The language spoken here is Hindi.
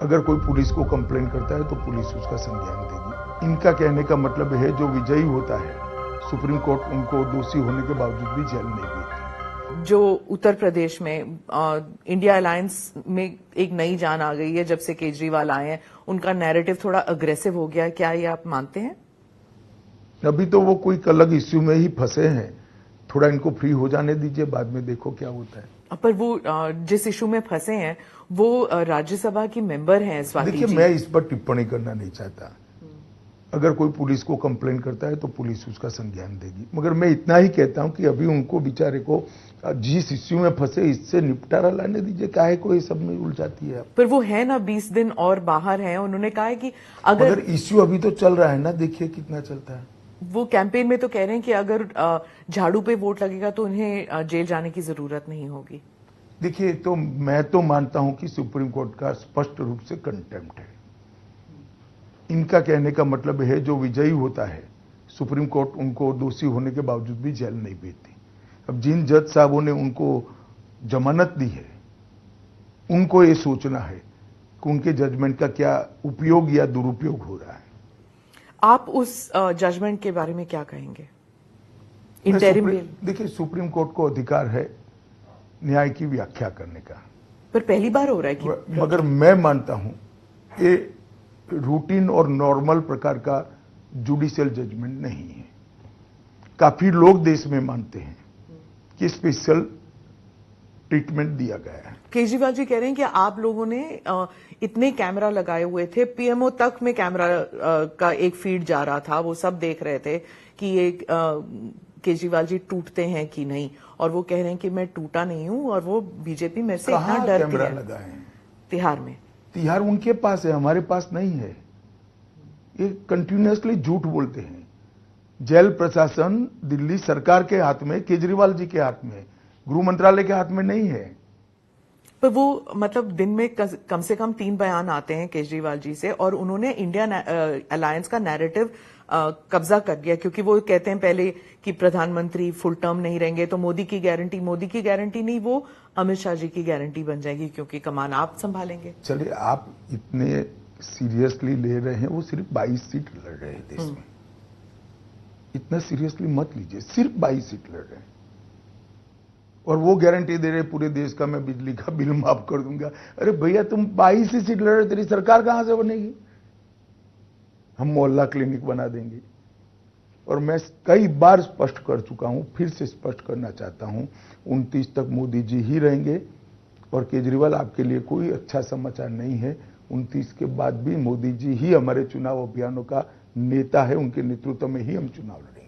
अगर कोई पुलिस को कंप्लेन करता है तो पुलिस उसका संज्ञान देगी। इनका कहने का मतलब है जो विजयी होता है सुप्रीम कोर्ट उनको दोषी होने के बावजूद भी जेल नहीं भेजती। जो उत्तर प्रदेश में इंडिया अलायंस में एक नई जान आ गई है जब से केजरीवाल आए हैं, उनका नैरेटिव थोड़ा अग्रेसिव हो गया है, क्या ये आप मानते हैं? अभी तो वो कोई अलग इश्यू में ही फंसे हैं, थोड़ा इनको फ्री हो जाने दीजिए, बाद में देखो क्या होता है। पर वो जिस इशू में फंसे हैं वो राज्यसभा की मेंबर हैं स्वाति जी। देखिए, मैं इस पर टिप्पणी करना नहीं चाहता। अगर कोई पुलिस को कंप्लेन करता है तो पुलिस उसका संज्ञान देगी, मगर मैं इतना ही कहता हूं कि अभी उनको बेचारे को जिस इश्यू में फंसे इससे निपटारा लाने दीजिए, काहे को ये सब में उलझाती है। पर वो है ना 20 दिन और बाहर हैं, उन्होंने कहा है कि अगर इश्यू अभी तो चल रहा है ना, देखिए कितना चलता है। वो कैंपेन में तो कह रहे हैं कि अगर झाड़ू पे वोट लगेगा तो उन्हें जेल जाने की जरूरत नहीं होगी। देखिए, तो मैं तो मानता हूं कि सुप्रीम कोर्ट का स्पष्ट रूप से कंटेम्प्ट है। इनका कहने का मतलब है जो विजयी होता है सुप्रीम कोर्ट उनको दोषी होने के बावजूद भी जेल नहीं भेजती। अब जिन जज साहबों ने उनको जमानत दी है उनको ये सोचना है कि उनके जजमेंट का क्या उपयोग या दुरुपयोग हो रहा है। आप उस जजमेंट के बारे में क्या कहेंगे? इंटरिम देखिए, सुप्रीम कोर्ट को अधिकार है न्याय की व्याख्या करने का, पर पहली बार हो रहा है कि मगर मैं मानता हूं ये रूटीन और नॉर्मल प्रकार का जुडिशियल जजमेंट नहीं है। काफी लोग देश में मानते हैं कि स्पेशल ट्रीटमेंट दिया गया है। केजरीवाल जी कह रहे हैं कि आप लोगों ने इतने कैमरा लगाए हुए थे, पीएमओ तक में कैमरा का एक फीड जा रहा था, वो सब देख रहे थे कि ये केजरीवाल जी टूटते हैं कि नहीं, और वो कह रहे हैं कि मैं टूटा नहीं हूं और वो बीजेपी मेरे से इतना डरती है। कैमरा लगाए हैं तिहाड़ में? तिहाड़ उनके पास है, हमारे पास नहीं है। ये कंटिन्यूअसली झूठ बोलते हैं। जेल प्रशासन दिल्ली सरकार के हाथ में, केजरीवाल जी के हाथ में, गृह मंत्रालय के हाथ में नहीं है। पर वो मतलब दिन में कम से कम 3 बयान आते हैं केजरीवाल जी से, और उन्होंने इंडिया अलायंस का नैरेटिव कब्जा कर लिया, क्योंकि वो कहते हैं पहले कि प्रधानमंत्री फुल टर्म नहीं रहेंगे तो मोदी की गारंटी नहीं, वो अमित शाह जी की गारंटी बन जाएगी क्योंकि कमान आप संभालेंगे। चलिए, आप इतने सीरियसली ले रहे हैं, वो सिर्फ 22 सीट लड़ रहे हैं देश में। इतना सीरियसली मत लीजिए, सिर्फ 22 सीट लड़ रहे हैं और वो गारंटी दे रहे पूरे देश का मैं बिजली का बिल माफ कर दूंगा। अरे भैया, तुम 22 ही सीट लड़ रहे, तेरी सरकार कहां से बनेगी? हम मोहल्ला क्लिनिक बना देंगे। और मैं कई बार स्पष्ट कर चुका हूं, फिर से स्पष्ट करना चाहता हूं, 29 तक मोदी जी ही रहेंगे और केजरीवाल आपके लिए कोई अच्छा समाचार नहीं है। 29 के बाद भी मोदी जी ही हमारे चुनाव अभियानों का नेता है, उनके नेतृत्व में ही हम चुनाव लड़ेंगे।